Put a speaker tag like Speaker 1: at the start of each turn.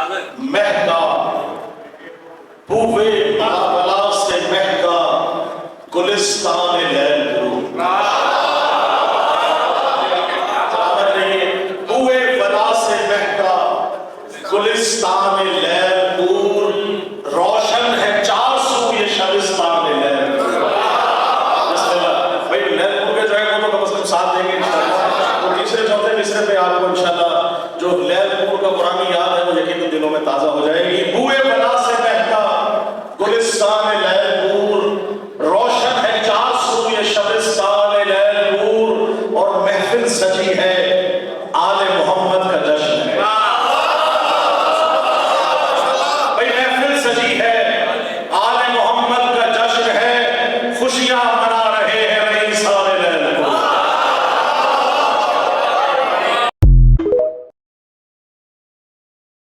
Speaker 1: महका पूवे मावला से महका गुलिस्तान लैल रू पूवे वला से महका गुलिस्तान लैल